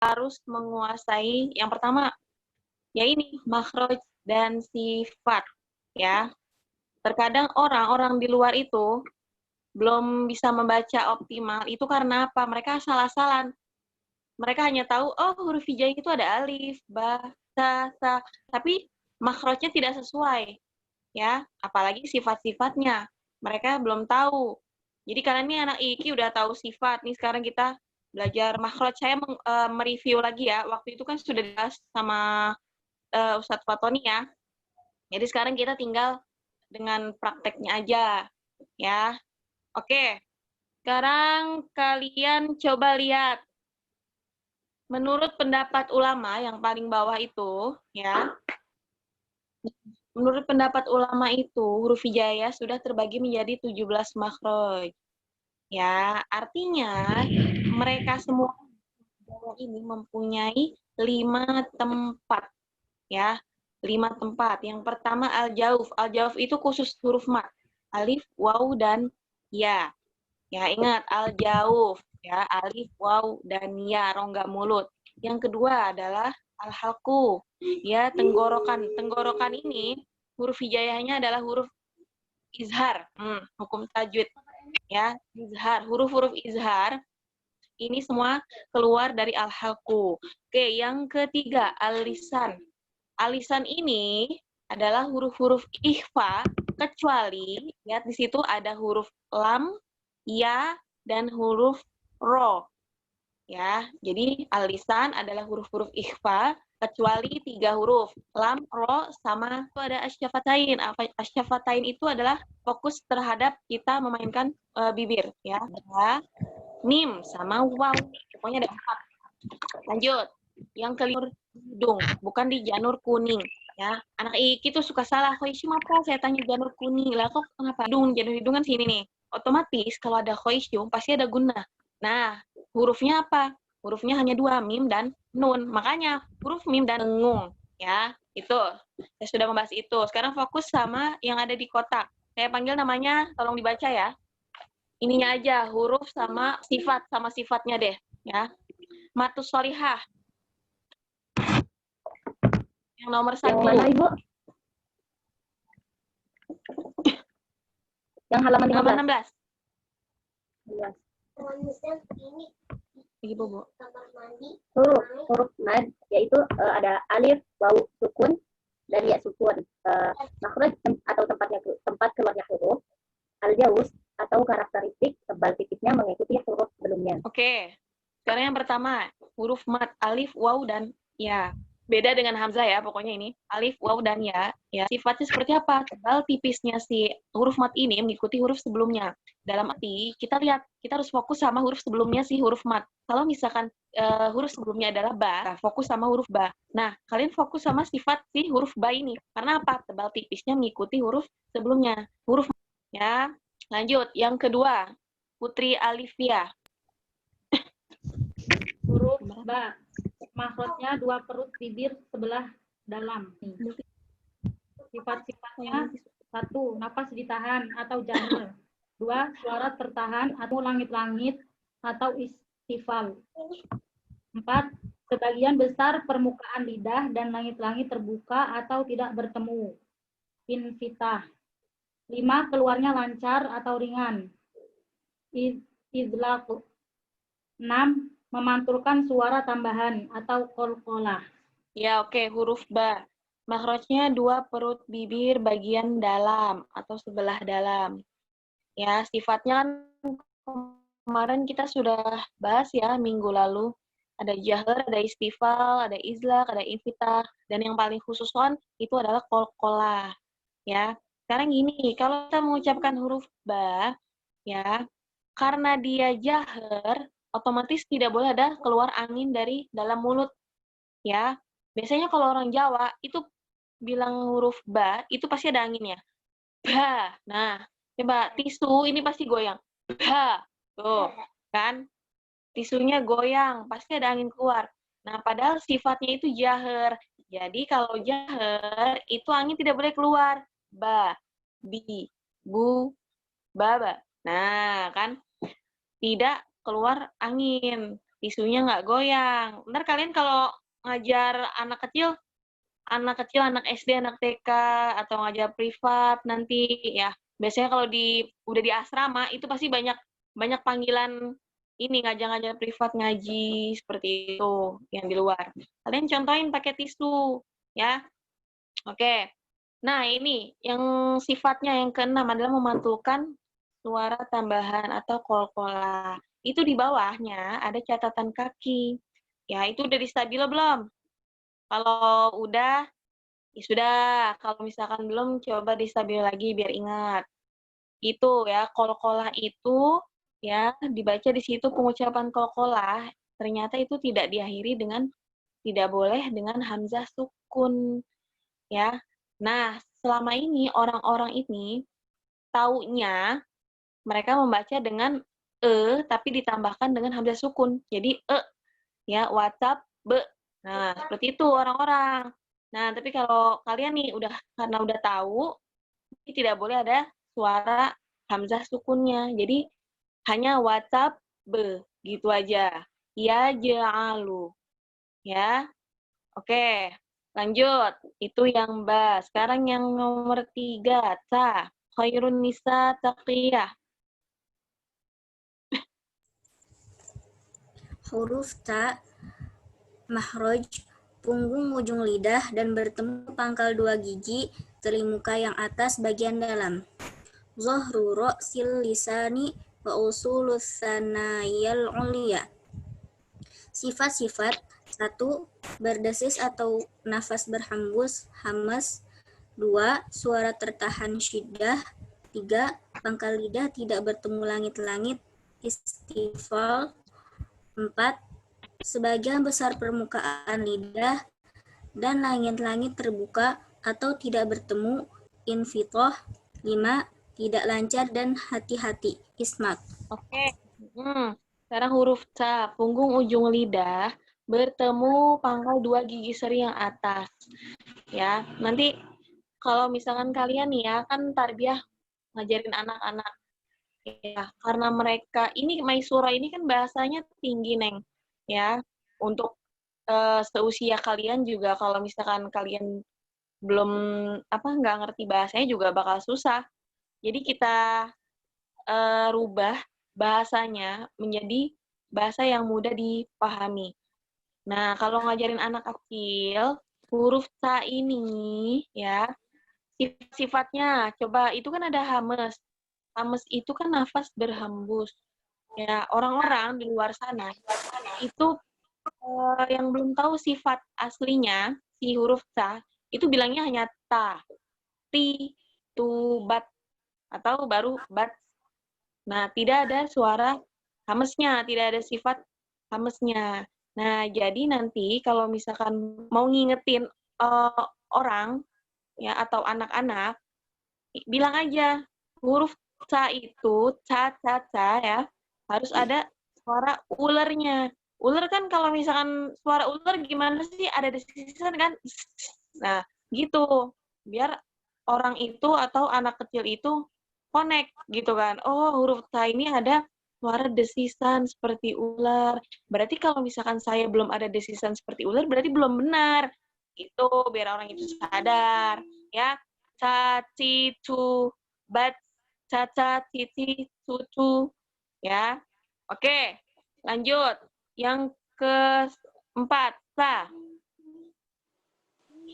harus menguasai yang pertama, ya ini, makhraj dan sifat, ya. Terkadang orang-orang di luar itu belum bisa membaca optimal, itu karena apa? Mereka salah-salan. Mereka hanya tahu, oh huruf hijaiyah itu ada alif, ba, sa, tapi makhrajnya tidak sesuai, ya. Apalagi sifat-sifatnya. Mereka belum tahu. Jadi kalian ini anak IKI udah tahu sifat, nih sekarang kita belajar makhraj. Saya mereview lagi ya, waktu itu kan sudah dibahas sama Ustadz Fatoni ya. Jadi sekarang kita tinggal dengan prakteknya aja, ya. Oke, sekarang kalian coba lihat. Menurut pendapat ulama yang paling bawah itu, ya. Menurut pendapat ulama itu, huruf hijaiyah sudah terbagi menjadi 17 makhraj. Ya, artinya mereka semua ini mempunyai 5 tempat, ya. 5 tempat. Yang pertama al-jauf. Al-jauf itu khusus huruf mat. Alif, waw, dan ya. Ya, ingat al-jauf, ya, alif, waw, dan ya, rongga mulut. Yang kedua adalah al-halqu, ya, tenggorokan. Tenggorokan ini huruf hijaiyahnya adalah huruf izhar. Hukum tajwid, ya, izhar. Huruf-huruf izhar ini semua keluar dari al-halqu. Oke, yang ketiga al-lisan. Al-lisan ini adalah huruf-huruf ikhfa kecuali lihat di situ ada huruf lam, ya, dan huruf ro. Ya, jadi al-lisan adalah huruf-huruf ikhfa kecuali 3 huruf, lam, ro, sama itu ada asyafatain. Asyafatain itu adalah fokus terhadap kita memainkan bibir, ya. Ada mim sama waw. Pokoknya ada 4. Lanjut. Yang kelima hidung, bukan di janur kuning. Ya, anak IKI tuh suka salah. Khoisyum apa? Saya tanya janur kuning. Lah kok kenapa? Janur hidung kan sini nih. Otomatis kalau ada khoisyum pasti ada guna. Nah, hurufnya apa? Hurufnya hanya 2, mim dan nun. Makanya huruf mim dan dengung. Ya, itu. Saya sudah membahas itu. Sekarang fokus sama yang ada di kotak. Saya panggil namanya, tolong dibaca ya. Ininya aja, huruf sama sifatnya deh. Ya. Matus solihah. Yang nomor 1. Yang mana, Ibu? Yang halaman 16. 16. Ibu, Bu. Huruf mad, yaitu ada alif, waw, sukun, dan ya sukun. Makhraj atau tempat keluarnya huruf. Al-jauz atau karakteristik tebal tipisnya mengikuti huruf sebelumnya. Oke. Sekarang yang pertama, huruf mad, alif, waw, dan ya. Beda dengan hamzah ya, pokoknya ini. Alif, waw, dan ya. Ya. Sifatnya seperti apa? Tebal tipisnya si huruf mad ini mengikuti huruf sebelumnya. Dalam arti, kita lihat, kita harus fokus sama huruf sebelumnya si huruf mad. Kalau misalkan huruf sebelumnya adalah ba, fokus sama huruf ba. Nah, kalian fokus sama sifat si huruf ba ini. Karena apa? Tebal tipisnya mengikuti huruf sebelumnya. Huruf ya. Lanjut, yang kedua, Putri Alifia. Huruf ba, makhrajnya 2 perut bibir sebelah dalam. Sifat-sifatnya 1. Napas ditahan atau jahar. 2. Suara tertahan atau langit-langit atau istifal. 4. Sebagian besar permukaan lidah dan langit-langit terbuka atau tidak bertemu. Infitah. 5. Keluarnya lancar atau ringan. Idlaq. 6. Memantulkan suara tambahan atau qalqalah. Ya, oke. Huruf ba. Makhrajnya 2 perut bibir bagian dalam atau sebelah dalam. Ya, sifatnya kan kemarin kita sudah bahas ya minggu lalu. Ada jahar, ada istifal, ada izlaq, ada infitah. Dan yang paling khususon itu adalah qalqalah. Ya. Sekarang gini, kalau kita mengucapkan huruf ba, ya, karena dia jahar, otomatis tidak boleh ada keluar angin dari dalam mulut. Ya, biasanya kalau orang Jawa itu bilang huruf ba, itu pasti ada anginnya. Ba. Nah, coba tisu ini pasti goyang. Ba. Tuh, kan? Tisunya goyang, pasti ada angin keluar. Nah, padahal sifatnya itu jahar. Jadi kalau jahar, itu angin tidak boleh keluar. Ba, bi, bu, baba. Nah, kan? Tidak keluar angin. tisunya nggak goyang. Ntar kalian kalau ngajar anak kecil, anak SD, anak TK, atau ngajar privat nanti ya. Biasanya kalau udah di asrama itu pasti banyak panggilan ini ngajar-ngajar privat ngaji seperti itu yang di luar. Kalian contohin pakai tisu ya. Oke. Nah, ini yang sifatnya yang keenam adalah memantulkan suara tambahan atau kol-kola. Itu di bawahnya ada catatan kaki. Ya, itu udah distabilo belum? Kalau udah, ya sudah. Kalau misalkan belum, coba distabilo lagi biar ingat. Itu ya, kol-kola itu ya dibaca di situ pengucapan kol-kola, ternyata itu tidak diakhiri dengan tidak boleh dengan hamzah sukun ya. Nah, selama ini orang-orang ini taunya mereka membaca dengan tapi ditambahkan dengan hamzah sukun. Jadi ya WhatsApp be. Nah, seperti itu orang-orang. Nah, tapi kalau kalian nih karena udah tahu tidak boleh ada suara hamzah sukunnya. Jadi hanya WhatsApp be gitu aja. Ya ja'alu. Ya. Oke. Lanjut, itu yang ba. Sekarang yang nomor 3, ta. Khairun nisa taqiyah. Huruf ta, makhraj, punggung ujung lidah dan bertemu pangkal 2 gigi teli muka yang atas bagian dalam. Zahru ra'sil lisani wa usulus sanayal uliya. Sifat-sifat 1. Berdesis atau nafas berhembus, hamas. 2. Suara tertahan syiddah. 3. Pangkal lidah tidak bertemu langit-langit, istifal. 4. Sebagian besar permukaan lidah dan langit-langit terbuka atau tidak bertemu, infitoh. 5. Tidak lancar dan hati-hati, ismat. Oke. Sekarang huruf ta, punggung ujung lidah bertemu pangkal 2 gigi seri yang atas. Ya, nanti kalau misalkan kalian nih ya, kan tarbiyah ngajarin anak-anak. Ya, karena mereka ini Maisura ini kan bahasanya tinggi, Neng. Ya, untuk seusia kalian juga kalau misalkan kalian belum nggak ngerti bahasanya juga bakal susah. Jadi kita rubah bahasanya menjadi bahasa yang mudah dipahami. Nah, kalau ngajarin anak kecil, huruf ta ini ya, sifatnya coba itu kan ada hames. Hames itu kan nafas berhembus. Ya, orang-orang di luar sana itu yang belum tahu sifat aslinya si huruf ta, itu bilangnya hanya ta, ti, tu, bat atau baru bat. Nah, tidak ada suara hamesnya, tidak ada sifat hamesnya. Nah, jadi nanti kalau misalkan mau ngingetin orang ya atau anak-anak, bilang aja huruf ca itu ca ya harus ada suara ulernya. Ular kan kalau misalkan suara ular gimana sih? Ada desisan kan? Nah, gitu. Biar orang itu atau anak kecil itu connect gitu kan. Oh, huruf ta ini ada suara desisan seperti ular. Berarti kalau misalkan saya belum ada desisan seperti ular, berarti belum benar. Itu biar orang itu sadar, ya. Caci cu bat caca cici cucu, ya. Oke, lanjut. Yang keempat, sa.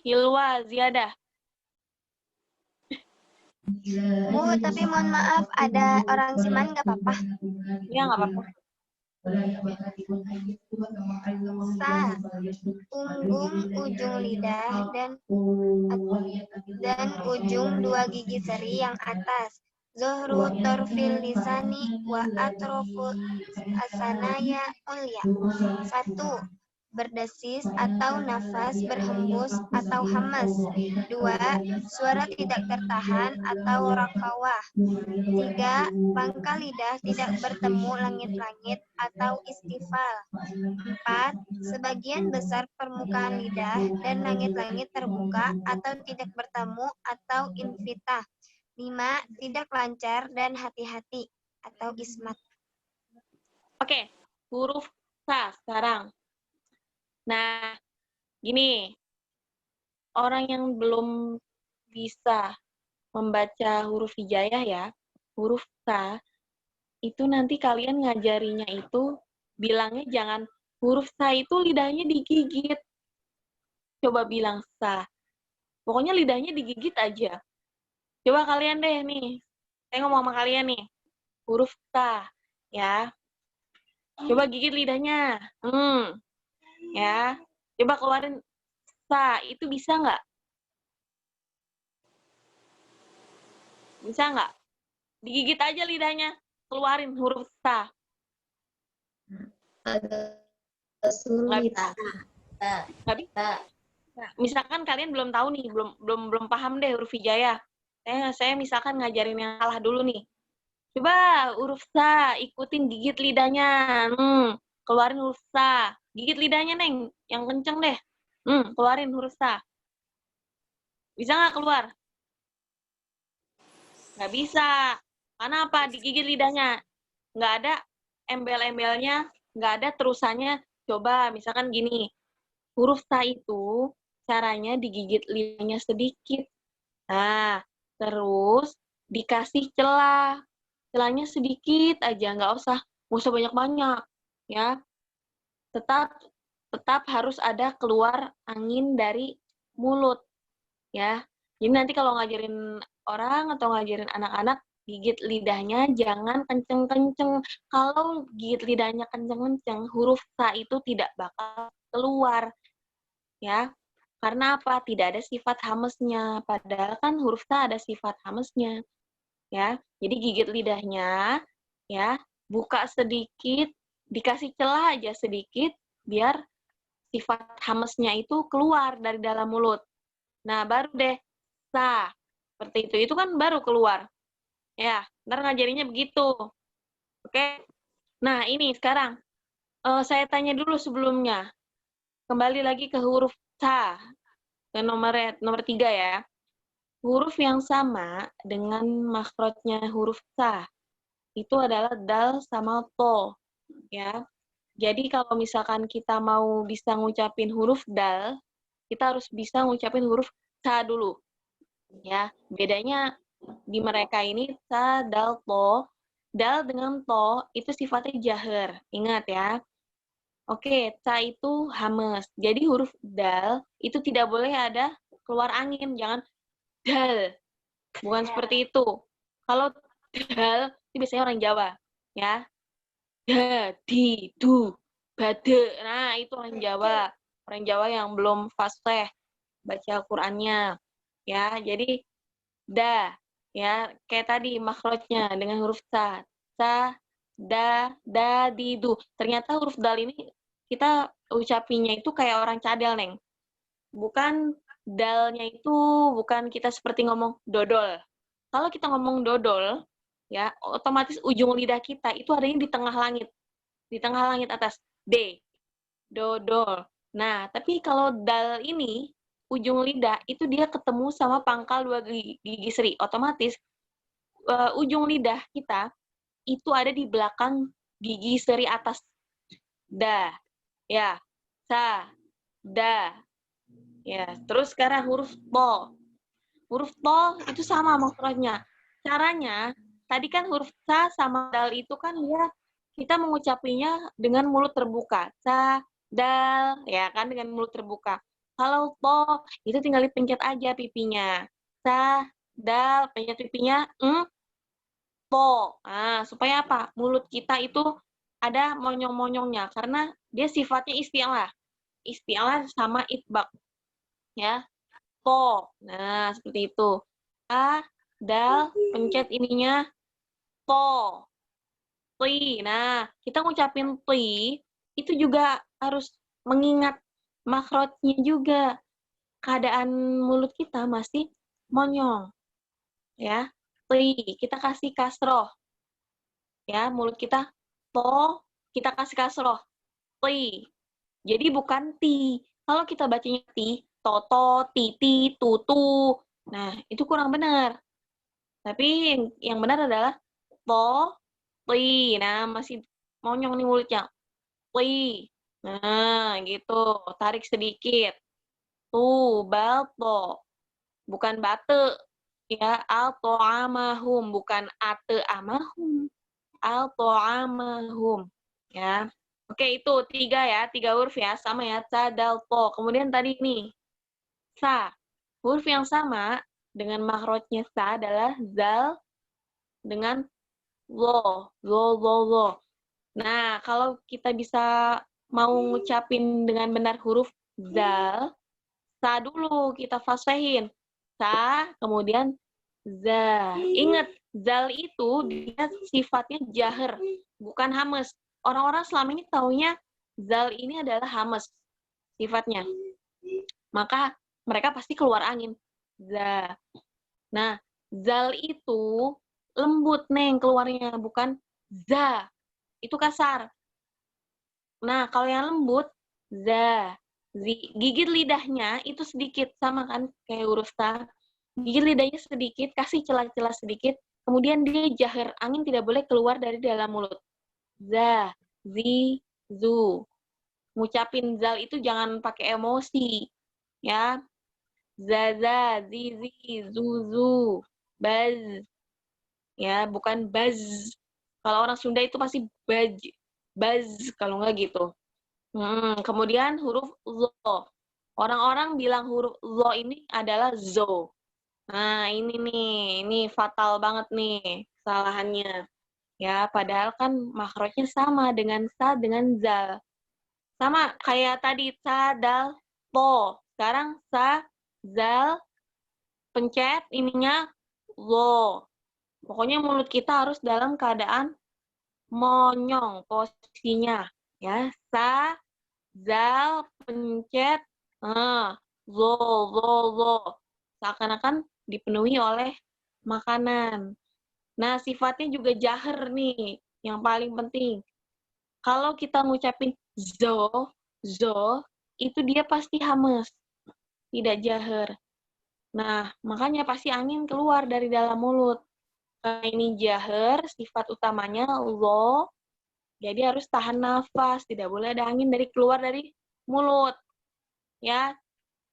Hilwa ziyadah. Bu, tapi mohon maaf, ada orang Siman nggak apa-apa? Iya, nggak apa-apa. Sa, punggung ujung lidah dan ujung 2 gigi seri yang atas. Zohru torfil lisani wa atrofu asanaya ulya. 1. Berdesis atau nafas berhembus atau hamas. 2. Suara tidak tertahan atau rakawah. 3. Pangkal lidah tidak bertemu langit-langit atau istifal. 4. Sebagian besar permukaan lidah dan langit-langit terbuka atau tidak bertemu atau infitah. 5. Tidak lancar dan hati-hati atau ismat. Oke, huruf sa sekarang. Nah, gini, orang yang belum bisa membaca huruf hijaiyah ya, huruf sa, itu nanti kalian ngajarinya itu bilangnya jangan huruf sa itu lidahnya digigit. Coba bilang sa. Pokoknya lidahnya digigit aja. Coba kalian deh nih. Saya ngomong sama kalian nih. Huruf sa, ya. Coba gigit lidahnya. Ya. Coba keluarin sa. Itu bisa nggak? Bisa nggak? Digigit aja lidahnya. Keluarin huruf sa. Agak Nggak sulit. bisa. Nggak bisa. Nah, misalkan kalian belum tahu nih, belum paham deh huruf hijaiyah. Saya misalkan ngajarin yang salah dulu nih. Coba huruf sa, ikutin gigit lidahnya. Keluarin huruf sa. Gigit lidahnya, Neng. Yang kenceng deh. Keluarin huruf sa. Bisa nggak keluar? Nggak bisa. Karena apa? Digigit lidahnya. Nggak ada embel-embelnya, nggak ada terusannya. Coba misalkan gini. Huruf sa itu caranya digigit lidahnya sedikit. Nah, terus dikasih celah. Celahnya sedikit aja, nggak usah banyak-banyak. Ya, tetap harus ada keluar angin dari mulut. Ya, jadi nanti kalau ngajarin orang atau ngajarin anak-anak, gigit lidahnya jangan kenceng-kenceng. Kalau gigit lidahnya kenceng-kenceng, huruf sa itu tidak bakal keluar. Ya, karena apa? Tidak ada sifat hamesnya. Padahal kan huruf sa ada sifat hamesnya. Ya, jadi gigit lidahnya, ya, buka sedikit, dikasih celah aja sedikit, biar sifat hamesnya itu keluar dari dalam mulut. Nah, baru deh sa. Seperti itu. Itu kan baru keluar. Ya, ntar ngajarinya begitu. Oke? Nah, ini sekarang saya tanya dulu sebelumnya. Kembali lagi ke huruf sa. Ke nomor 3 ya. Huruf yang sama dengan makhrajnya huruf sa itu adalah dal sama to. Ya. Jadi kalau misalkan kita mau bisa ngucapin huruf dal, kita harus bisa ngucapin huruf sa dulu. Ya, bedanya di mereka ini sa, dal, to. Dal dengan to itu sifatnya jahar. Ingat ya. Oke, sa itu hames. Jadi huruf dal itu tidak boleh ada keluar angin, jangan dal. Bukan seperti itu. Kalau dal itu biasanya orang Jawa, ya. Da, di, du, bade. Nah, itu orang Jawa. Orang Jawa yang belum fasih baca Al-Qur'annya. Ya, jadi da, ya, kayak tadi makhrajnya dengan huruf sa. Sa, da, di, du. Ternyata huruf dal ini kita ucapinya itu kayak orang cadel, Neng. Bukan dalnya itu bukan kita seperti ngomong dodol. Kalau kita ngomong dodol, ya, otomatis ujung lidah kita itu adanya di tengah langit. Di tengah langit atas. D. Dodol. Nah, tapi kalau dal ini, ujung lidah itu dia ketemu sama pangkal 2 gigi seri. Otomatis ujung lidah kita itu ada di belakang gigi seri atas. Da. Ya. Sa. Da. Ya, terus sekarang huruf to. Huruf to itu sama makhrajnya. Caranya, tadi kan huruf sa sama dal itu kan dia kita mengucapinya dengan mulut terbuka. Sa, dal, ya kan dengan mulut terbuka. Kalau to, itu tinggal dipencet aja pipinya. Sa, dal, pencet pipinya, to. Nah, supaya apa? Mulut kita itu ada monyong-monyongnya karena dia sifatnya isti'lah. Isti'lah sama itbaq. Ya, to. Nah, seperti itu. A, dal, pencet ininya, to. Ti. Nah, kita ngucapin ti, itu juga harus mengingat makhrajnya juga. Keadaan mulut kita masih monyong. Ya, ti. Kita kasih kasroh. Ya, mulut kita, to, kita kasih kasroh. Ti. Jadi bukan ti. Kalau kita bacanya ti, toto, titi, tutu. Nah, itu kurang benar. Tapi yang benar adalah to, ti. Nah, masih monyong nih mulutnya. ti. Nah, gitu. Tarik sedikit. Tuh, balto. Bukan bate. Ya, al-ta'amahum. Bukan ate-amahum. Al-ta'amahum. Ya. Oke, itu 3 ya. 3 huruf ya. Sama ya. Sa, dal, to. Kemudian tadi nih. Sa. Huruf yang sama dengan makhrajnya sa adalah zal dengan lo. Lo. Nah, kalau kita bisa mau ngucapin dengan benar huruf zal, sa dulu kita fasahin. Sa, kemudian za. Ingat, zal itu dia sifatnya jahar, bukan hamas. Orang-orang selama ini taunya zal ini adalah hamas sifatnya. Maka mereka pasti keluar angin. Za. Nah, zal itu lembut, Neng, keluarnya. Bukan za. Itu kasar. Nah, kalau yang lembut, za. Gigit lidahnya itu sedikit. Sama kan kayak huruf ta. Gigit lidahnya sedikit, kasih celah-celah sedikit. Kemudian dia jahar. Angin tidak boleh keluar dari dalam mulut. Za. Zi. Zu. Ngucapin zal itu jangan pakai emosi. Ya. Zaza, zizi, zuzu, baz. Ya, bukan baz. Kalau orang Sunda itu pasti baz, kalau nggak gitu. Kemudian huruf zo. Orang-orang bilang huruf zo ini adalah zo. Nah, ini nih, ini fatal banget nih kesalahannya. Ya, padahal kan makhrajnya sama dengan sa dengan zal. Sama kayak tadi sa, dal, to. Sekarang sa, zal, pencet ininya lo. Pokoknya mulut kita harus dalam keadaan monyong posisinya. Ya, sa, zal, pencet, lo. Seakan-akan dipenuhi oleh makanan. Nah, sifatnya juga jahar nih, yang paling penting. Kalau kita ngucapin zo, itu dia pasti hamas, tidak jahar. Nah, makanya pasti angin keluar dari dalam mulut. Karena ini jahar, sifat utamanya lo, jadi harus tahan nafas, tidak boleh ada angin keluar dari mulut. Ya,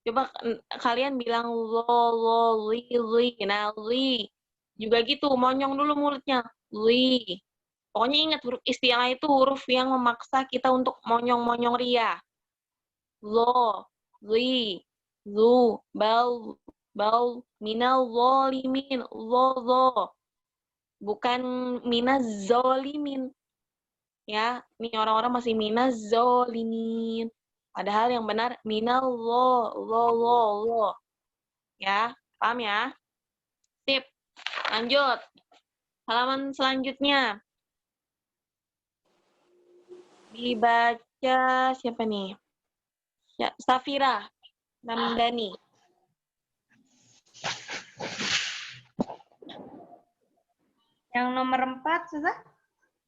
coba kalian bilang lo, li. Nah, li. Juga gitu, monyong dulu mulutnya. Li. Pokoknya ingat, huruf istilah itu huruf yang memaksa kita untuk monyong-monyong ria. Lo, li, zu, bal, minal zolimin, zo. Bukan minaz zolimin. Ya, nih orang-orang masih minaz zolimin. Padahal yang benar minal lo. Ya, paham ya? Sip. Lanjut. Halaman selanjutnya. Dibaca siapa nih? Safira Namdani. Yang nomor 4, Susah?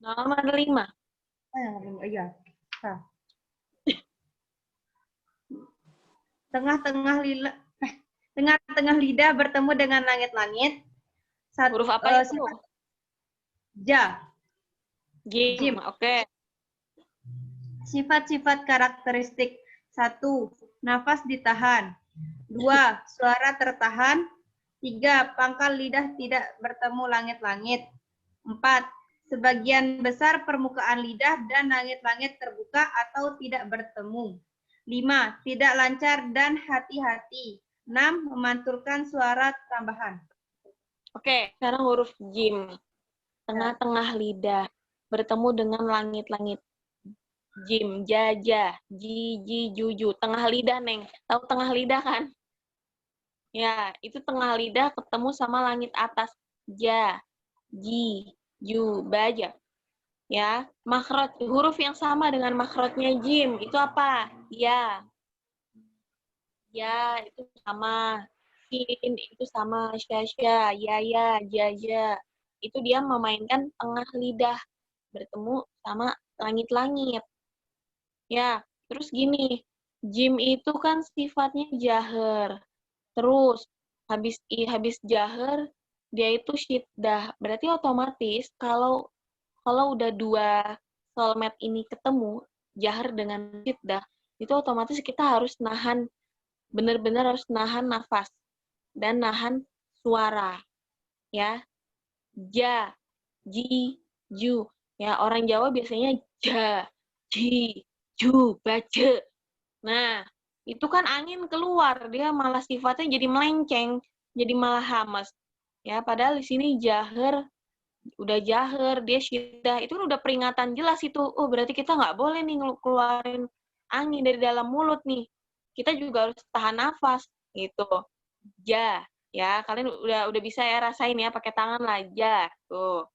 Nomor 5. Oh, yang nomor 5, iya. Tengah-tengah lidah bertemu dengan langit-langit. Huruf apa itu? Ja. Jim. Oke. Sifat-sifat karakteristik. 1. Nafas ditahan. 2. Suara tertahan. 3. Pangkal lidah tidak bertemu langit-langit. 4. Sebagian besar permukaan lidah dan langit-langit terbuka atau tidak bertemu. 5. Tidak lancar dan hati-hati. 6. Memantulkan suara tambahan. Oke, sekarang huruf jim. Tengah-tengah lidah bertemu dengan langit-langit. Jim, jaja, ji, juju. Tengah lidah, Neng. Tahu tengah lidah kan? Ya, itu tengah lidah ketemu sama langit atas. Ja, ji, ju, baja. Ya, makhraj, huruf yang sama dengan makhrajnya jim. Itu apa? Ya. Ya, itu sama. Sin, itu sama. Syasya, ya, jaja. Itu dia memainkan tengah lidah. Bertemu sama langit-langit. Ya, terus gini. Jim itu kan sifatnya jahar. Terus habis jahar dia itu syiddah. Berarti otomatis kalau udah dua solmed ini ketemu, jahar dengan syiddah, itu otomatis kita harus nahan, benar-benar harus nahan nafas dan nahan suara, ya. Ja, ji, ju. Ya, orang Jawa biasanya ja, ji, ju, baje. Nah, itu kan angin keluar, dia malah sifatnya jadi melenceng, jadi malah hamas. Ya, padahal di sini jahar, udah jahar, dia syiddah, itu udah peringatan jelas itu. Oh, berarti kita nggak boleh nih keluarin angin dari dalam mulut nih. Kita juga harus tahan nafas, gitu. Ja, ya, kalian udah bisa ya rasain ya, pakai tangan lah, ja. Tuh.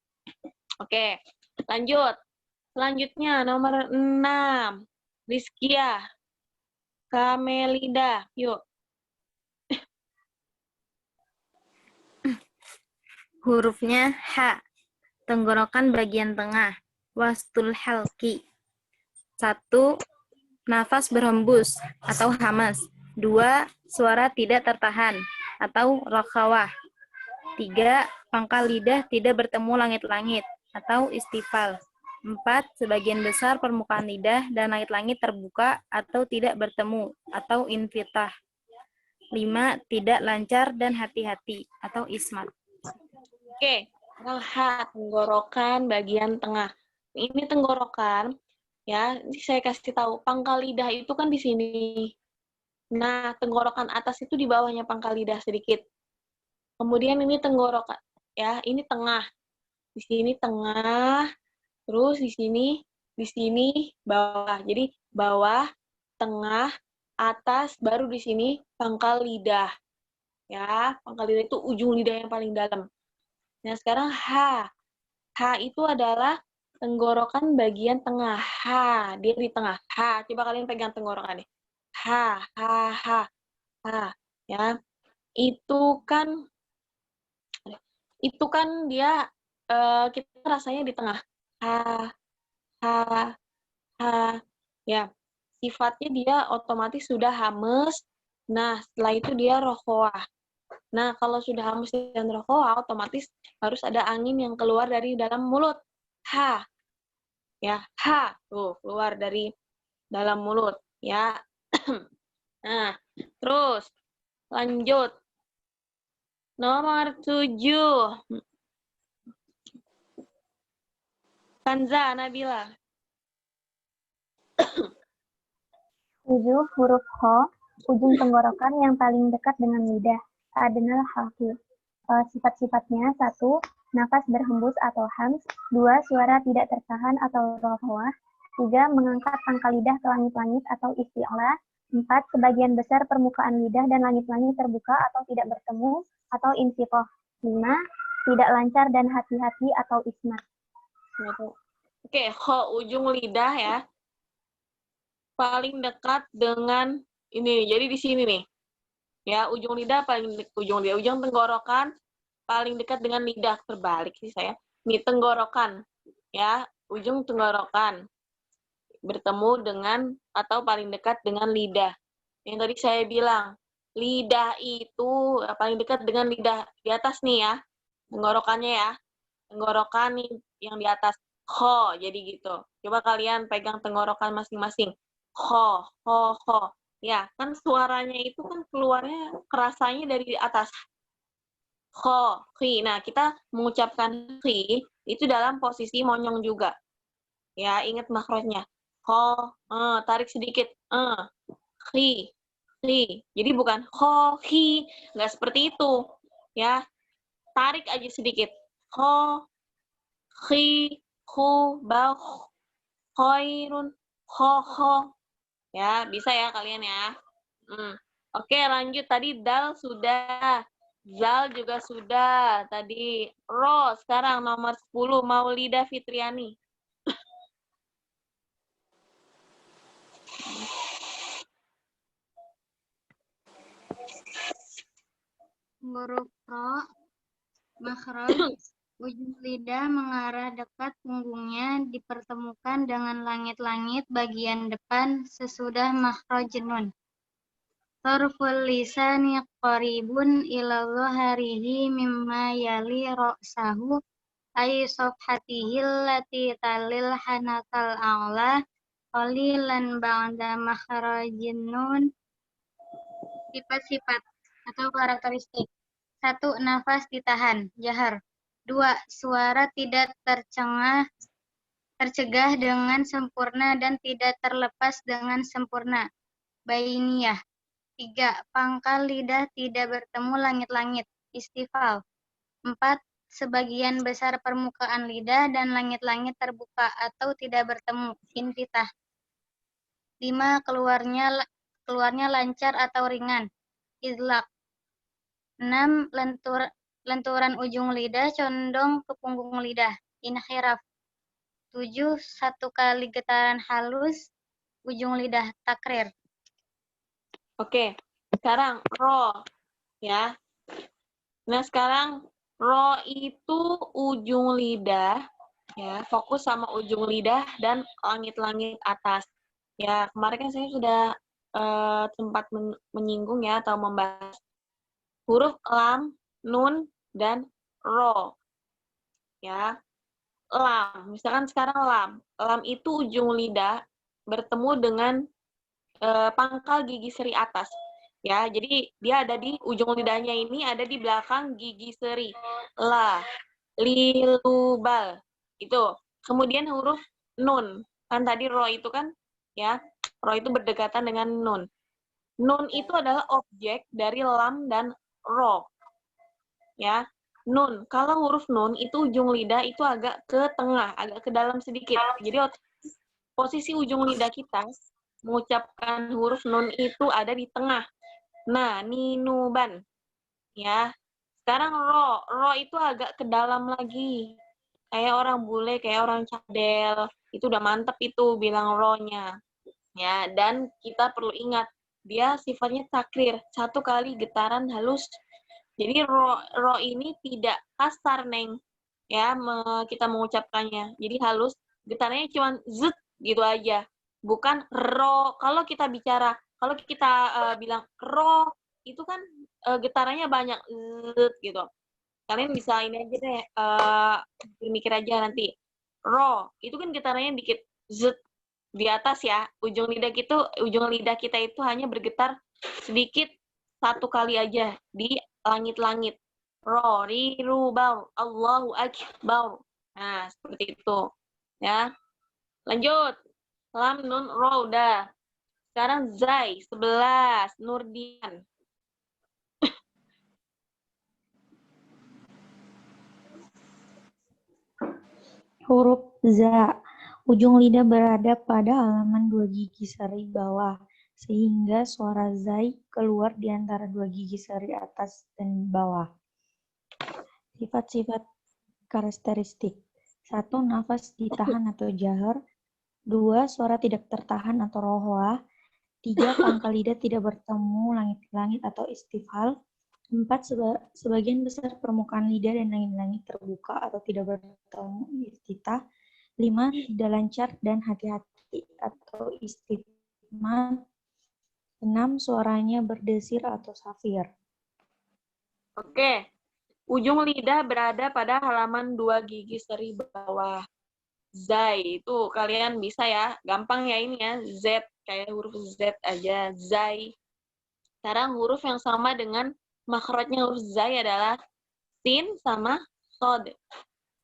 Oke, lanjut. Selanjutnya, nomor 6. Rizkia. Kamelida, yuk. Hurufnya H. Tenggorokan bagian tengah. Wastul halki. 1. Nafas berhembus atau hamas. 2. Suara tidak tertahan atau rokhawah. 3. Pangkal lidah tidak bertemu langit-langit atau istifal. 4. Sebagian besar permukaan lidah dan langit-langit terbuka atau tidak bertemu atau infitah. 5. Tidak lancar dan hati-hati atau ismat. Oke, H, tenggorokan bagian tengah. Ini tenggorokan, ya. Saya kasih tahu, pangkal lidah itu kan di sini. Nah, tenggorokan atas itu di bawahnya pangkal lidah sedikit. Kemudian ini tenggorokan, ya. Ini tengah. Di sini tengah, terus di sini bawah. Jadi bawah, tengah, atas, baru di sini pangkal lidah. Ya, pangkal lidah itu ujung lidah yang paling dalam. Nah, sekarang H. H itu adalah tenggorokan bagian tengah. H, dia di tengah. H, coba kalian pegang tenggorokannya. H, H, H, H. Ya, itu kan dia kita rasanya di tengah. H, H, H. Ya, sifatnya dia otomatis sudah hames. Nah, setelah itu dia rokhawah. Nah, kalau sudah hamus dan rokhawah, otomatis harus ada angin yang keluar dari dalam mulut. Ha. Ya, ha. Tuh, keluar dari dalam mulut. Ya. Nah, terus lanjut. Nomor 7. Kanza, Nabila. 7. Huruf Ho, ujung tenggorokan yang paling dekat dengan lidah. Adnal halki. Sifat-sifatnya: 1. Nafas berhembus atau hams. 2. Suara tidak tertahan atau rohwah. 3. Mengangkat pangkal lidah ke langit-langit atau isti'la. 4. Sebagian besar permukaan lidah dan langit-langit terbuka atau tidak bertemu atau infitoh. 5. Tidak lancar dan hati-hati atau ismat. Oke, ho ujung lidah ya. Paling dekat dengan ini. Jadi di sini nih. Ya, ujung lidah ujung tenggorokan paling dekat dengan lidah. Terbalik sih saya. Nih, tenggorokan. Ya, ujung tenggorokan bertemu dengan atau paling dekat dengan lidah. Yang tadi saya bilang, lidah itu paling dekat dengan lidah di atas nih ya. Tenggorokannya ya. Tenggorokan nih yang di atas. Ho, jadi gitu. Coba kalian pegang tenggorokan masing-masing. Ho, ho, ho. Ya, kan suaranya itu kan keluarnya kerasanya dari atas. Ho, hi. Nah, kita mengucapkan hi itu dalam posisi monyong juga. Ya, ingat makhrajnya. Ho, tarik sedikit. Hi, hi. Jadi bukan ho, hi. Nggak seperti itu. Ya, tarik aja sedikit. Ho, hi, hu, ba, khairun, ho, ho. Ya, bisa ya kalian ya. Oke, lanjut. Tadi dal sudah. Zal juga sudah. Tadi ro. Sekarang nomor 10. Maulida Fitriani. Huruf ro, makhraj, ujung lidah mengarah dekat punggungnya dipertemukan dengan langit-langit bagian depan sesudah makhraj nun. Tarful lisani qaribun ila dhahrihi mimma yali ra'sahu ay safhatihi allati talil hanakal a'la Qalilan ba'da makhrajin nun. Sifat-sifat atau karakteristik. 1. Nafas ditahan, jahar. 2. Suara tidak tercegah dengan sempurna dan tidak terlepas dengan sempurna, bainiyah. 3. Pangkal lidah tidak bertemu langit-langit, istifal. 4. Sebagian besar permukaan lidah dan langit-langit terbuka atau tidak bertemu, infitah. 5. Keluarnya lancar atau ringan, idlaq. 6. Lenturan ujung lidah condong ke punggung lidah, inhiraf. 7. Satu kali getaran halus ujung lidah, takrir. Oke, sekarang ro ya. Nah, sekarang ro itu ujung lidah ya, fokus sama ujung lidah dan langit-langit atas. Ya, kemarin kan saya sudah sempat menyinggung ya atau membahas huruf lam, nun, dan ro. Ya, lam. Misalkan sekarang lam. Lam itu ujung lidah bertemu dengan pangkal gigi seri atas. Ya, jadi dia ada di ujung lidahnya ini ada di belakang gigi seri. La, lilubal. Itu. Kemudian huruf nun. Kan tadi ro itu kan ya, ro itu berdekatan dengan nun. Nun itu adalah objek dari lam dan ro. Ya. Nun. Kalau huruf nun itu ujung lidah itu agak ke tengah, agak ke dalam sedikit. Jadi posisi ujung lidah kita mengucapkan huruf nun itu ada di tengah. Nah, ninuban. Ya. Sekarang ro itu agak ke dalam lagi. Kayak orang bule, kayak orang cadel. Itu udah mantep itu bilang ro-nya. Ya, dan kita perlu ingat, dia sifatnya takrir, satu kali getaran halus. Jadi ro ini tidak kasar, Neng. Ya, kita mengucapkannya. Jadi halus, getarannya cuma zut gitu aja. Bukan ro. Kalau kita bicara, kalau kita bilang ro, itu kan getarannya banyak zut gitu. Kalian bisa ini aja deh, mikir aja nanti. Ro, itu kan getarannya dikit zut di atas ya. Ujung lidah kita itu hanya bergetar sedikit satu kali aja di langit-langit. Ro, ri, ru, bau, Allahu akbar. Nah, seperti itu. Ya. Lanjut. Lam, nun, ro, udah. Sekarang zai, 11. Nurdian. Huruf za. Ujung lidah berada pada halaman dua gigi seri bawah, sehingga suara zai keluar di antara dua gigi seri atas dan bawah. Sifat-sifat karakteristik. 1. Nafas ditahan atau jahar. 2. Suara tidak tertahan atau rohwa. 3. Pangkal lidah tidak bertemu langit-langit atau istifal. 4. Sebagian besar permukaan lidah dan langit-langit terbuka atau tidak bertemu iftitah. 5. Tidak lancar dan hati-hati atau istifmal. 6. Suaranya berdesir atau safir. Oke. Ujung lidah berada pada halaman dua gigi seri bawah. Zai, itu kalian bisa ya. Gampang ya ini ya. Z, kayak huruf Z aja. Zai. Sekarang huruf yang sama dengan makhrajnya huruf Zai adalah sin sama sod.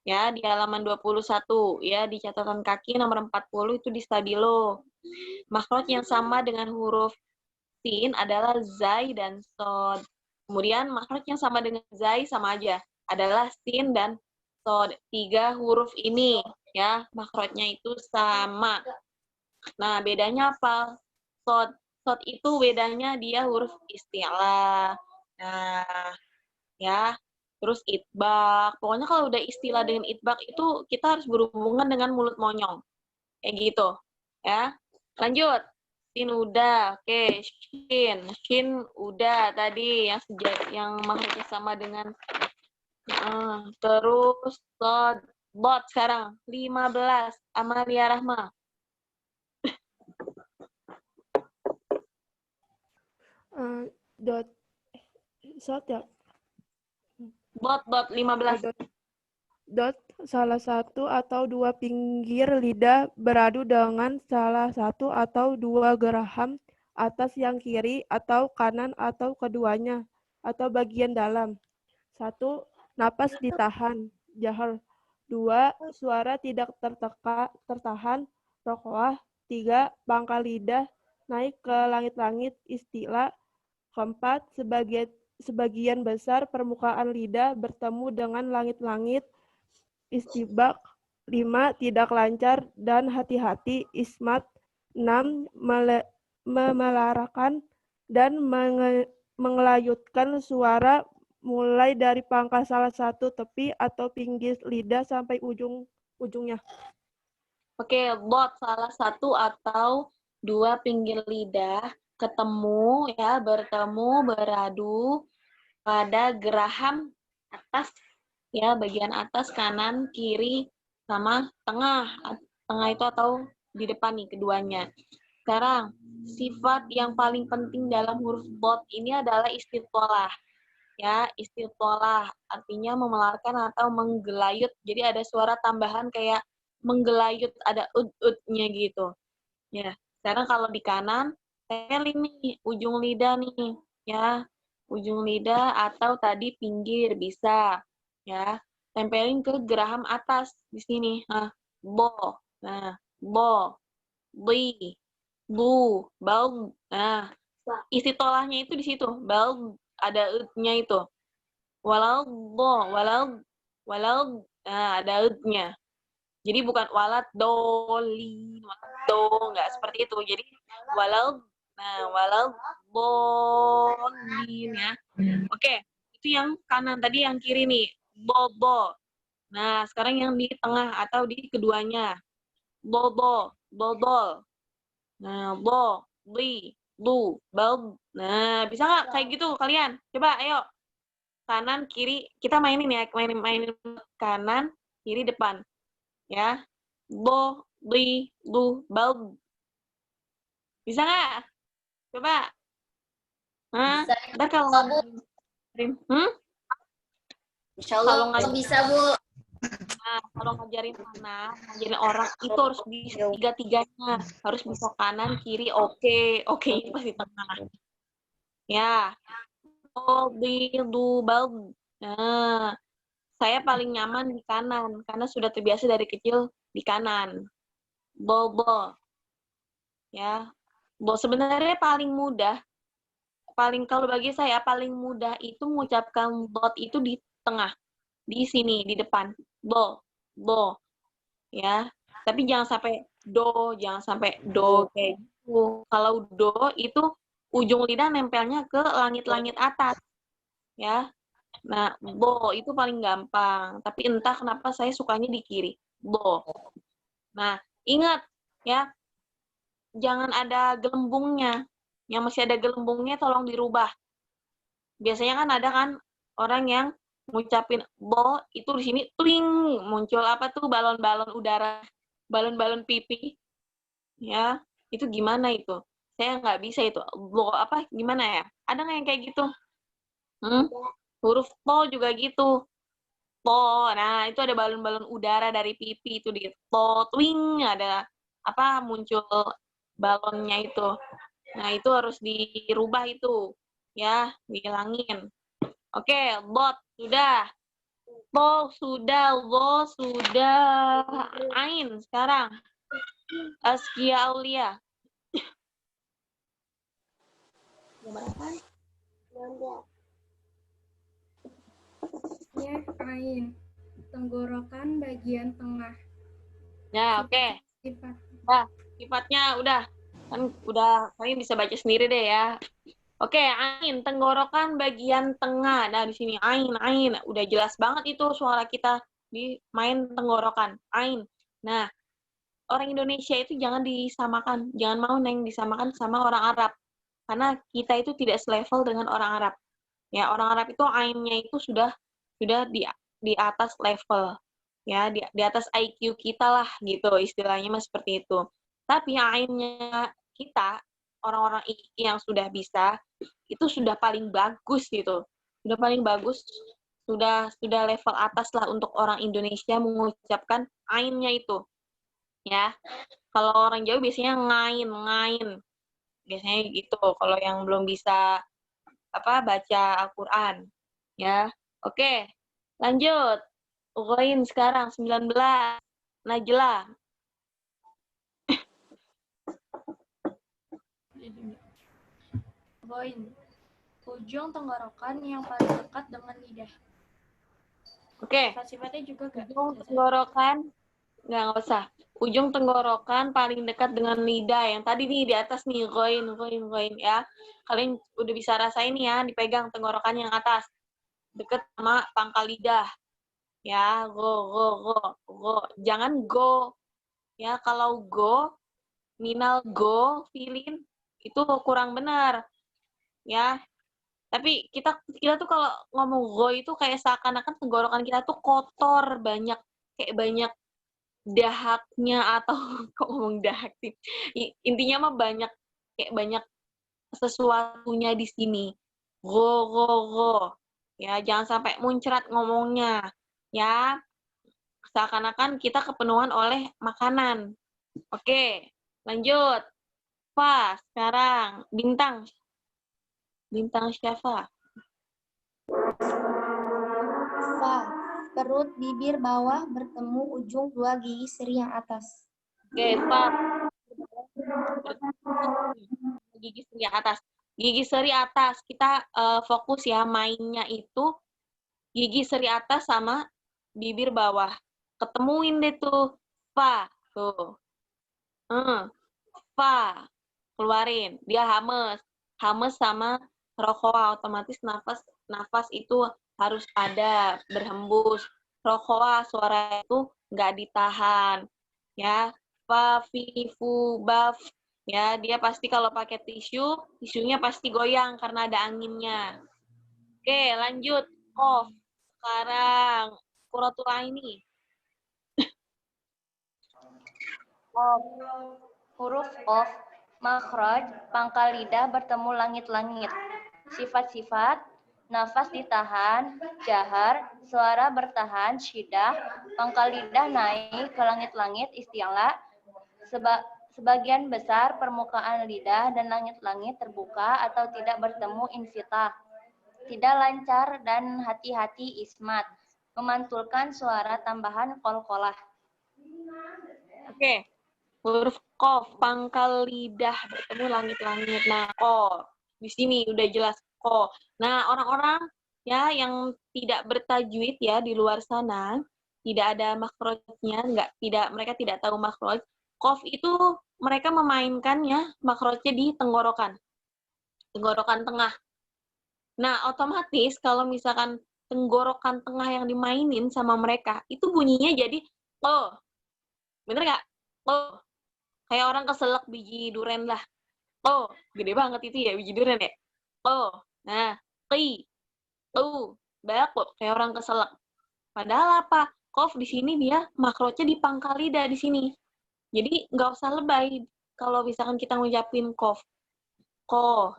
Ya, di halaman 21. Ya, di catatan kaki nomor 40 itu di stabilo. Makhraj yang sama dengan huruf sin adalah Zai dan sod. Kemudian makhraj yang sama dengan Zai sama aja. Adalah sin dan sod. 3 huruf ini. Ya, makhrajnya itu sama. Nah, bedanya apa? Sod itu bedanya dia huruf istilah. Nah, ya. Terus itbak. Pokoknya kalau udah istilah dengan itbak itu kita harus berhubungan dengan mulut monyong. Kayak gitu. Ya. Lanjut. Sin udah. Oke, shin udah tadi yang makhrajnya sama dengan terus bot sekarang 15 Amalia Rahma. Dot ya. Bot 15. dot salah satu atau dua pinggir lidah beradu dengan salah satu atau dua geraham atas yang kiri atau kanan atau keduanya atau bagian dalam. 1. Napas ditahan, jahar. 2. Suara tidak tertahan, rokoah. 3. Pangkal lidah naik ke langit-langit, istila. 4. Sebagian besar permukaan lidah bertemu dengan langit-langit, istibak. 5. Tidak lancar dan hati-hati, ismat. 6. Memelarakan dan mengelayutkan suara mulai dari pangkal salah satu tepi atau pinggir lidah sampai ujungnya. Oke, bot salah satu atau dua pinggir lidah ketemu ya, bertemu, beradu pada geraham atas ya, bagian atas, kanan, kiri, sama tengah. Tengah itu atau di depan nih keduanya. Sekarang, sifat yang paling penting dalam huruf bot ini adalah istitolah. Ya, istitolah artinya memelarkan atau menggelayut. Jadi ada suara tambahan kayak menggelayut, ada ud-udnya gitu. Ya, sekarang kalau di kanan, tempelin nih ujung lidah nih, ya. Ujung lidah atau tadi pinggir bisa, ya. Tempelin ke geraham atas di sini. Nah, bo. Nah, bo, bi, bu, bal. Nah, istitolahnya itu di situ. Bal ada nya itu. Walau bo, walau ada nya. Jadi bukan walad doli, nggak seperti itu. Jadi walau bolin ya. Oke, itu yang kanan, tadi yang kiri nih, bobo. Nah, sekarang yang di tengah atau di keduanya. Bobo, bobol. Nah, bu, bal. Nah, bisa nggak kayak gitu kalian? Coba, ayo. Kanan, kiri, kita mainin ya, mainin kanan, kiri, depan. Ya, bu, bal. Bisa nggak? Coba. Hah? Ntar kalau Insya Allah bisa, Bu. Nah, kalau ngajarin orang itu harus bisa tiga-tiganya. Harus bisa kanan, kiri, oke ini pasti tengah. Ya. Bal. Nah, saya paling nyaman di kanan karena sudah terbiasa dari kecil di kanan. Bobo. Ya. Sebenarnya paling mudah, kalau bagi saya paling mudah itu mengucapkan bot itu di tengah, di sini, di depan. Bo, ya. Tapi jangan sampai do kayak gitu. Kalau do itu ujung lidah nempelnya ke langit-langit atas, ya. Nah, bo itu paling gampang. Tapi entah kenapa saya sukanya di kiri, bo. Nah, ingat ya, jangan ada gelembungnya. Yang masih ada gelembungnya tolong dirubah. Biasanya kan ada kan orang yang ngucapin bo itu di sini tling muncul apa tuh balon-balon udara, balon-balon pipi. Ya, itu gimana itu? Saya nggak bisa itu. Bo apa gimana ya? Ada nggak yang kayak gitu? Huruf to juga gitu. To. Nah, itu ada balon-balon udara dari pipi itu di to twing, ada apa muncul balonnya itu. Nah, itu harus dirubah itu. Ya, dihilangin. Oke, bot sudah. To sudah, lo sudah. Ain sekarang. Askia Aulia. Ya, ain. Tenggorokan bagian tengah. Ya, oke. Nah, sifatnya udah. Kan udah, kalian bisa baca sendiri deh ya. Oke, ain, tenggorokan bagian tengah. Nah, di sini ain. Udah jelas banget itu suara kita di main tenggorokan. Ain. Nah, orang Indonesia itu jangan disamakan. Jangan mau disamakan sama orang Arab. Karena kita itu tidak selevel dengan orang Arab. Ya, orang Arab itu ainnya itu sudah di atas level. Ya, di atas IQ kita lah gitu, istilahnya mah seperti itu. Tapi ainnya kita, orang-orang yang sudah bisa, itu sudah paling bagus gitu. Sudah paling bagus sudah level atas lah untuk orang Indonesia mengucapkan ainnya itu. Ya. Kalau orang Jawa biasanya ngain. Biasanya gitu kalau yang belum bisa baca Al-Qur'an. Ya. Oke. Lanjut. Ghain sekarang 19. Najla. Ghain. Ujung tenggorokan yang paling dekat dengan lidah. Oke. Sifatnya juga gak? Ujung tenggorokan, nggak usah. Ujung tenggorokan paling dekat dengan lidah. Yang tadi nih di atas nih, ghain ya. Kalian udah bisa rasain ya, dipegang tenggorokan yang atas. Deket sama pangkal lidah. Ya, go. Jangan go. Ya, kalau go, minal go, filin, itu kurang benar. Ya, tapi kita tuh kalau ngomong go itu kayak seakan-akan tenggorokan kita tuh kotor, kayak banyak dahaknya atau kok ngomong dahak sih. Intinya mah kayak banyak sesuatunya di sini. Go. Ya, jangan sampai muncrat ngomongnya. Ya, seakan-akan kita kepenuhan oleh makanan. Oke, lanjut. Sekarang Bintang Syafa. Perut bibir bawah bertemu ujung dua gigi seri yang atas. Oke, gigi seri atas. Gigi seri atas, kita fokus ya, mainnya itu gigi seri atas sama bibir bawah. Ketemuin deh tuh. Tuh. Keluarin. Dia hames sama rokoa, otomatis nafas itu harus ada, berhembus. Rokoa, suara itu nggak ditahan. Ya, baf. Ya, dia pasti kalau pakai tisunya pasti goyang karena ada anginnya. Oke, lanjut. Qaf. Sekarang Quratul Aini. Huruf Qaf, makhraj, pangkal lidah bertemu langit-langit. Sifat-sifat, nafas ditahan, jahar, suara bertahan, syidah, pangkal lidah naik ke langit-langit, isti'la. Sebagian besar permukaan lidah dan langit-langit terbuka atau tidak bertemu, infitah. Tidak lancar dan hati-hati, ismat. Memantulkan suara tambahan, qalqalah. Oke. Huruf Qaf, pangkal lidah bertemu langit-langit. Nah, di sini udah jelas Qaf. Nah, orang-orang ya yang tidak bertajwid ya di luar sana, tidak ada makhrajnya, mereka tidak tahu makhraj. Qaf itu mereka memainkannya makhrajnya di tenggorokan tengah. Nah, otomatis kalau misalkan tenggorokan tengah yang dimainin sama mereka, itu bunyinya jadi bener nggak? Kayak orang keselak biji duren lah. Gede banget itu ya biji duren ya. Nah, bako kayak orang keselak. Padahal apa? Qaf di sini dia makrotnya di pangkal lidah di sini. Jadi nggak usah lebay kalau misalkan kita ngucapin qaf.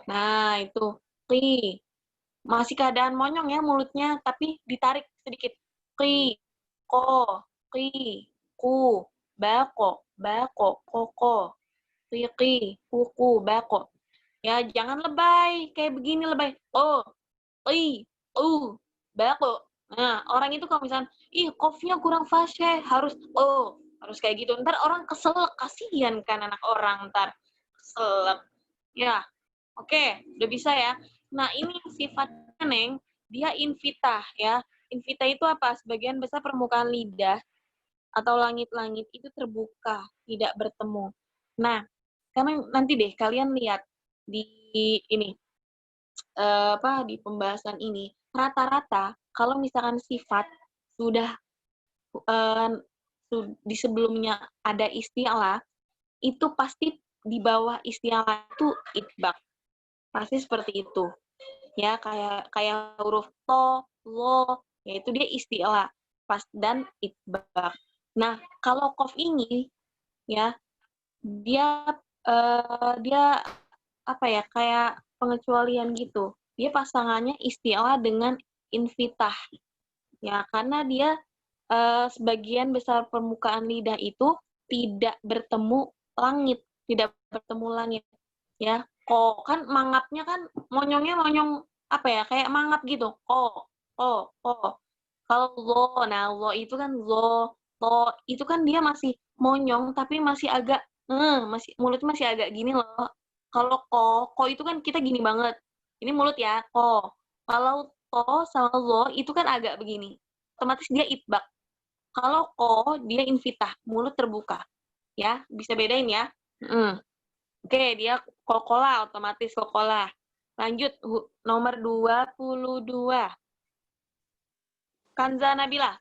Nah, itu masih keadaan monyong ya mulutnya, tapi ditarik sedikit. Ku, bako, koko, kuku, bako. Ya, jangan lebay. Kayak begini lebay. Bako. Nah, orang itu kalau misalnya, qafnya kurang fasih, harus kayak gitu. Ntar orang keselak, kasihan kan anak orang ntar. Keselak. Ya, oke, udah bisa ya. Nah, ini sifatnya, Neng, dia invitah ya. Invitah itu apa? Sebagian besar permukaan lidah atau langit-langit itu terbuka, tidak bertemu. Nah, karena nanti deh kalian lihat di ini di pembahasan ini, rata-rata kalau misalkan sifat sudah di sebelumnya ada isti'la, itu pasti di bawah isti'la itu itbaq. Pasti seperti itu. Ya, kayak huruf to, lo, yaitu dia isti'la pas dan itbaq. Nah, kalau qaf ini ya dia apa ya, kayak pengecualian gitu. Dia pasangannya isti'la dengan invitah. Ya, karena dia sebagian besar permukaan lidah itu tidak bertemu langit, ya. Ko kan mangapnya kan monyongnya monyong apa ya? Kayak mangap gitu. Ko. Kalau lo, nah lo itu kan lo itu kan dia masih monyong tapi masih agak mulutnya masih agak gini loh. Kalau ko itu kan kita gini banget. Ini mulut ya, ko. Kalau to sama lo itu kan agak begini. Otomatis dia itbak. Kalau ko dia infitah, mulut terbuka. Ya, bisa bedain ya. Oke, dia kokola, otomatis kokola. Lanjut, nomor 22. Kanza Nabila.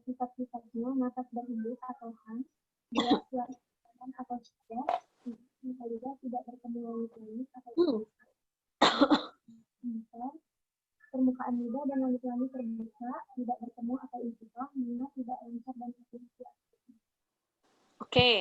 Sifat-sifatnya nafas berhembus atau hams, dua suara atau tidak, lidah tidak bertemu langit-langit atau permukaan lidah dan langit-langit terbuka, tidak bertemu atau infitah, tidak lancar dan hati-hati. Oke.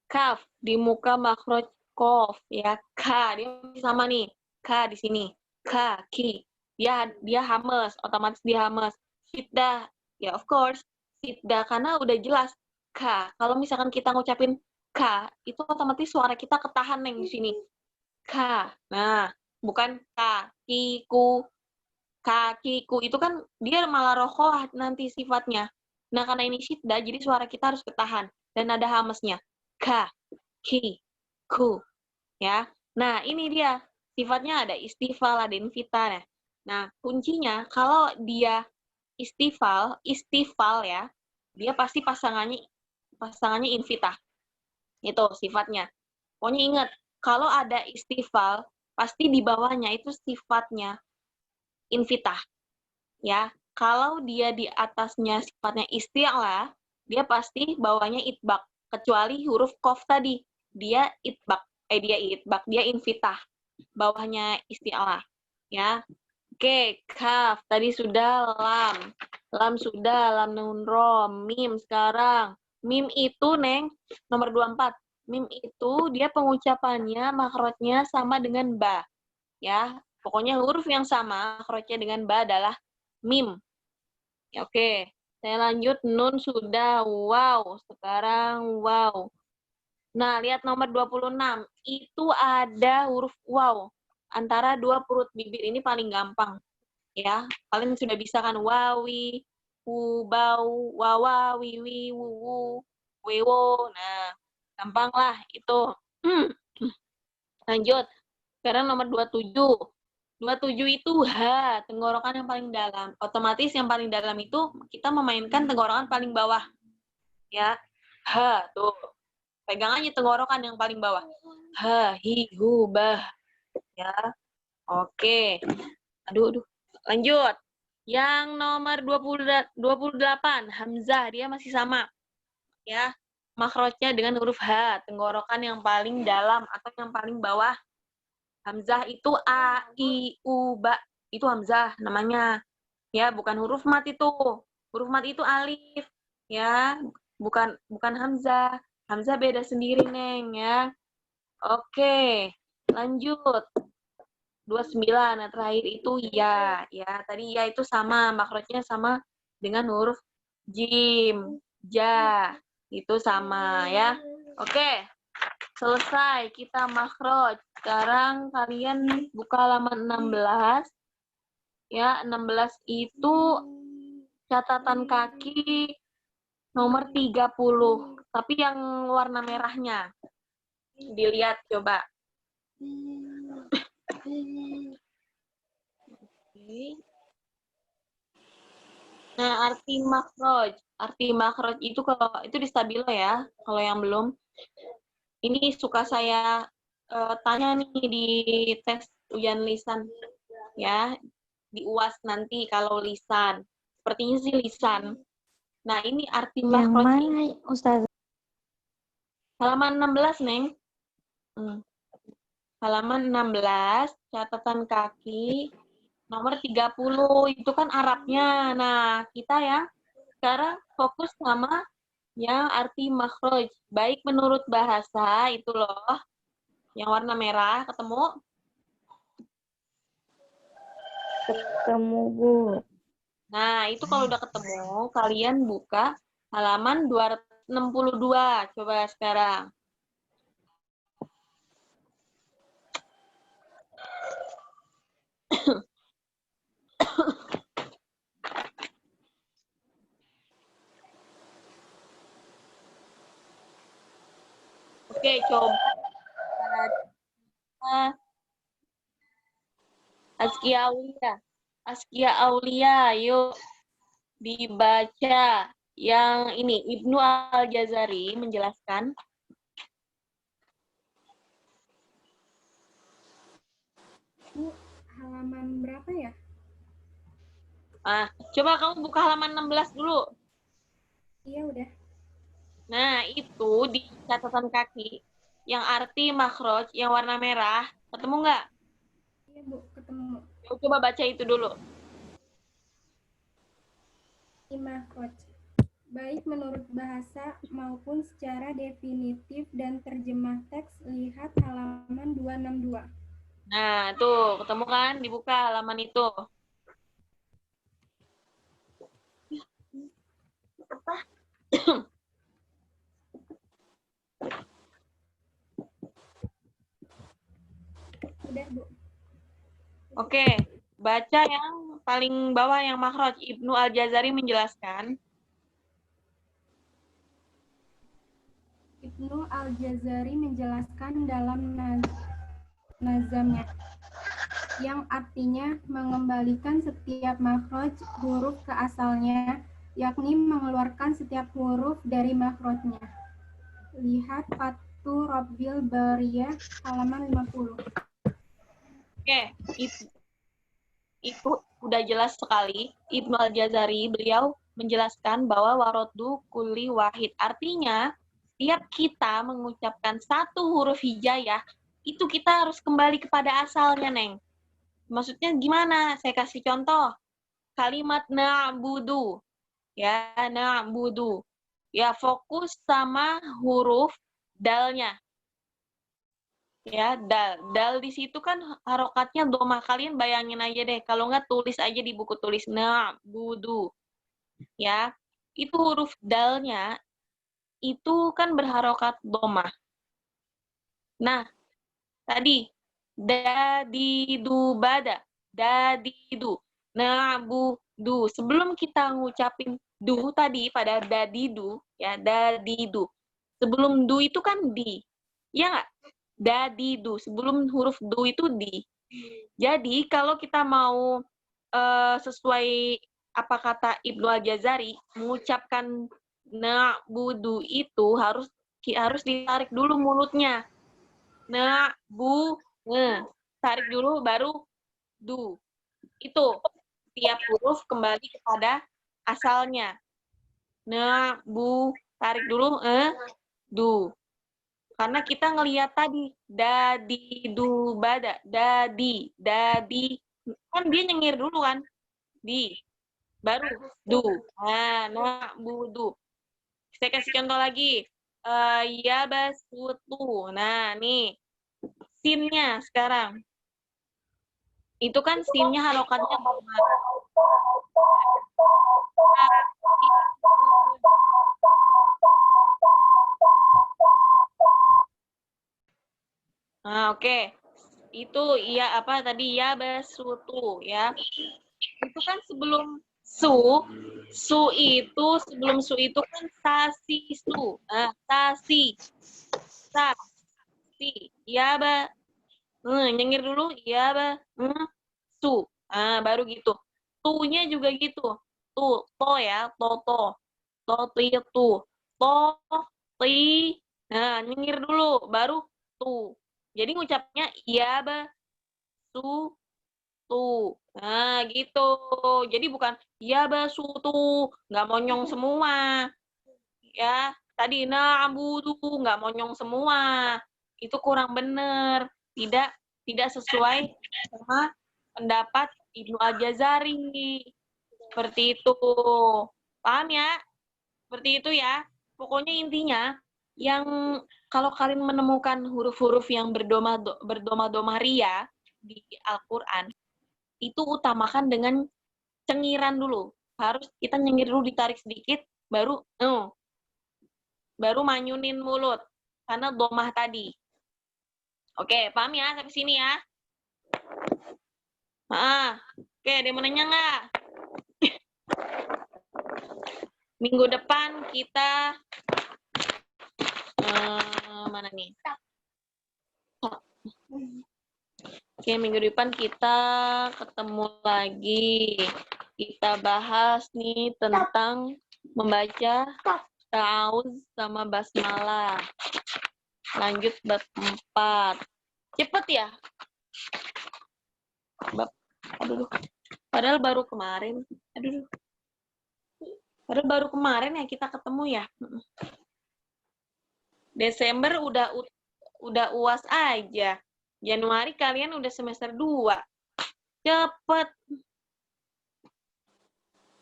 Kaf di muka makhraj kof ya. Ka dia sama nih. Ka di sini. Ka ki. Dia hamas, otomatis dia hamas. Shiddah ya of course. Shiddah karena udah jelas ka. Kalau misalkan kita ngucapin ka, itu otomatis suara kita ketahan neng di sini. Ka. Nah, bukan kakiku. Kakiku itu kan dia malah rokoh nanti sifatnya. Nah, karena ini syiddah, jadi suara kita harus ketahan dan ada hamesnya. Ka, ki, ku, ya. Nah, ini dia sifatnya ada istifal, ada infitah. Nah, kuncinya kalau dia istifal ya, dia pasti pasangannya infitah. Itu sifatnya. Pokoknya ingat, kalau ada istifal, pasti di bawahnya itu sifatnya infitah. Ya, kalau dia di atasnya sifatnya isti'la, dia pasti bawahnya itbak. Kecuali huruf kof tadi, dia infitah. Bawahnya isti'la. Ya. Oke, kaf tadi sudah, lam sudah, lam nun ro, mim sekarang. Mim itu neng nomor 24. Mim itu dia pengucapannya makrotnya sama dengan ba. Ya, pokoknya huruf yang sama makrotnya dengan ba adalah mim. Ya, oke. Saya lanjut, nun sudah, wow. Sekarang wow. Nah, lihat nomor 26. Itu ada huruf wow. Antara dua perut bibir ini paling gampang. Ya, kalian sudah bisa kan wawi, wubau, wawa, wiwi, wuwu, wewo. Nah, gampang lah itu. Lanjut. Sekarang nomor 27. 27 itu H, tenggorokan yang paling dalam. Otomatis yang paling dalam itu kita memainkan tenggorokan paling bawah. Ya. H, tuh. Pegang aja tenggorokan yang paling bawah. H, hi, hu, bah. Ya. Oke. Aduh. Lanjut. Yang nomor 28, Hamzah. Dia masih sama. Ya. Makhrajnya dengan huruf H, tenggorokan yang paling dalam atau yang paling bawah. Hamzah itu a, i, u, ba. Itu hamzah namanya. Ya, bukan huruf mat itu. Huruf mat itu alif. Ya, bukan hamzah. Hamzah beda sendiri, Neng, ya. Oke, lanjut. 29, nah terakhir itu ya. Ya, tadi ya itu sama, makrotnya sama dengan huruf jim. Ja, itu sama, ya. Oke. Selesai kita makhraj. Sekarang kalian buka halaman 16. Ya, 16 itu catatan kaki nomor 30. Tapi yang warna merahnya. Dilihat coba. Nah, arti makhraj. Arti makhraj itu kalau itu di Stabilo ya. Kalau yang belum. Ini suka saya tanya nih di tes ujian lisan ya, di UAS nanti kalau lisan. Sepertinya sih lisan. Nah, ini arti makhraj. Yang mana, Ustazah? Halaman 16, Neng. Halaman 16, catatan kaki nomor 30. Itu kan Arabnya. Nah, kita ya sekarang fokus sama yang arti makhraj. Baik menurut bahasa, itu loh. Yang warna merah, ketemu? Ketemu, Bu. Nah, itu kalau udah ketemu, kalian buka halaman 262. Coba sekarang. Oke, coba. Askia Aulia. Askia Aulia, yuk dibaca. Yang ini, Ibnu Al-Jazari menjelaskan. Bu, halaman berapa ya? Coba kamu buka halaman 16 dulu. Iya, udah. Nah, itu di catatan kaki. Yang arti makhraj, yang warna merah. Ketemu nggak? Iya, Bu, ketemu. Coba baca itu dulu. Makhraj. Baik menurut bahasa maupun secara definitif dan terjemah teks, lihat halaman 262. Nah, tuh, ketemu kan? Dibuka halaman itu. Apa? Udah, Bu. Oke, baca yang paling bawah yang makhraj. Ibnu Al-Jazari menjelaskan. Ibnu Al-Jazari menjelaskan dalam nazamnya, yang artinya mengembalikan setiap makhraj huruf ke asalnya, yakni mengeluarkan setiap huruf dari makhrajnya. Lihat Fathur Rabbil Bariyah halaman 50. Oke, itu udah jelas sekali. Ibnu Al-Jazari, beliau menjelaskan bahwa waroddu kulli wahid. Artinya, setiap kita mengucapkan satu huruf hijaiyah, itu kita harus kembali kepada asalnya, Neng. Maksudnya gimana? Saya kasih contoh. Kalimat na'budu. Ya, na'budu. Ya, fokus sama huruf dalnya. Ya, dal di situ kan harokatnya domah. Kalian bayangin aja deh, kalau nggak tulis aja di buku tulis na'budu. Ya, itu huruf dalnya itu kan berharokat domah. Nah, tadi dadidu bada, dadidu, na'budu. Sebelum kita ngucapin du tadi pada dadidu, ya dadidu. Sebelum du itu kan di, ya nggak? Dadidu. Sebelum huruf du itu di. Jadi kalau kita mau sesuai apa kata Ibnu Al-Jazari, mengucapkan na'budu itu harus ditarik dulu mulutnya. Tarik dulu baru du. Itu tiap huruf kembali kepada asalnya. Tarik dulu du. Karena kita ngelihat tadi dadidu bada, dadi kan dia nyengir dulu kan, di baru du. Nah budu. Saya kasih contoh lagi, ya basutu. Nah nih sinnya sekarang, itu kan sinnya harokatnya oke. Itu iya apa tadi ya basutu ya. Itu kan sebelum su itu sebelum su itu kan sasisu. Sasi. Ya ba. Nyengir dulu ya ba. Su. Baru gitu. Tu-nya juga gitu. To ya, to. To itu. To ti. Nyengir dulu baru tu. Jadi ngucapnya iya ba su tu. Gitu. Jadi bukan iya ba su tu, nggak monyong semua. Ya, tadi na'budu nggak monyong semua. Itu kurang bener. Tidak sesuai sama pendapat Ibnu Al-Jazari. Seperti itu. Paham ya? Seperti itu ya. Pokoknya intinya, yang kalau kalian menemukan huruf-huruf yang berdoma-doma ria di Al-Quran, itu utamakan dengan cengiran dulu. Harus kita nyengir dulu, ditarik sedikit, baru manyunin mulut. Karena domah tadi. Oke, paham ya sampai sini ya? Oke, ada yang mau nanya nggak? Minggu depan kita mana nih? Oke, minggu depan kita ketemu lagi. Kita bahas nih tentang membaca ta'awuz sama basmalah. Lanjut bab 4. Cepet ya? Padahal baru kemarin. Padahal baru kemarin ya kita ketemu ya. Desember udah UAS aja. Januari kalian udah semester 2. Cepet.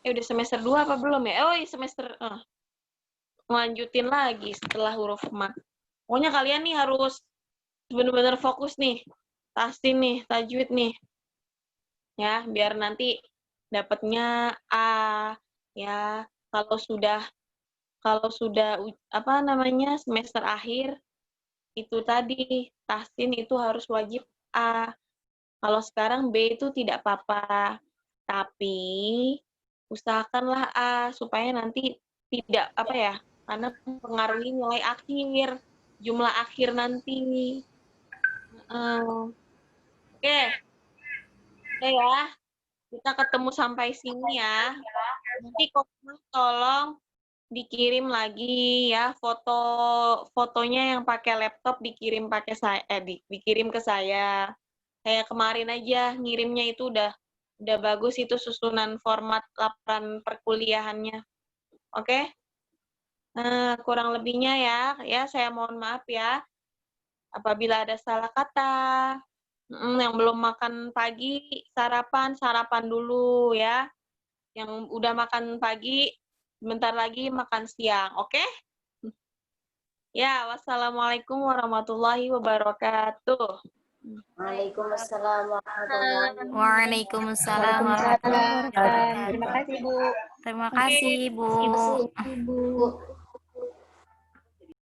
Udah semester 2 apa belum ya? Oh, semester lanjutin lagi setelah huruf ma. Pokoknya kalian nih harus benar-benar fokus nih. Tahsin nih, tajwid nih. Ya, biar nanti dapatnya A ya. Kalau sudah semester akhir itu tadi tahsin itu harus wajib A. Kalau sekarang B itu tidak apa-apa. Tapi usahakanlah A supaya nanti tidak karena mempengaruhi nilai akhir, jumlah akhir nanti. Oke ya, kita ketemu sampai sini ya. Nanti tolong dikirim lagi ya fotonya yang pakai laptop dikirim dikirim ke saya. Kayak kemarin aja ngirimnya itu udah bagus itu susunan format laporan perkuliahannya. Oke? Kurang lebihnya ya saya mohon maaf ya. Apabila ada salah kata, yang belum makan pagi, sarapan dulu ya. Yang udah makan pagi, sebentar lagi makan siang, oke? Ya, wassalamualaikum warahmatullahi wabarakatuh. Waalaikumsalam warahmatullahi wabarakatuh. Waalaikumsalam warahmatullahi wabarakatuh. Terima kasih, Bu. Terima kasih, Bu. Bu.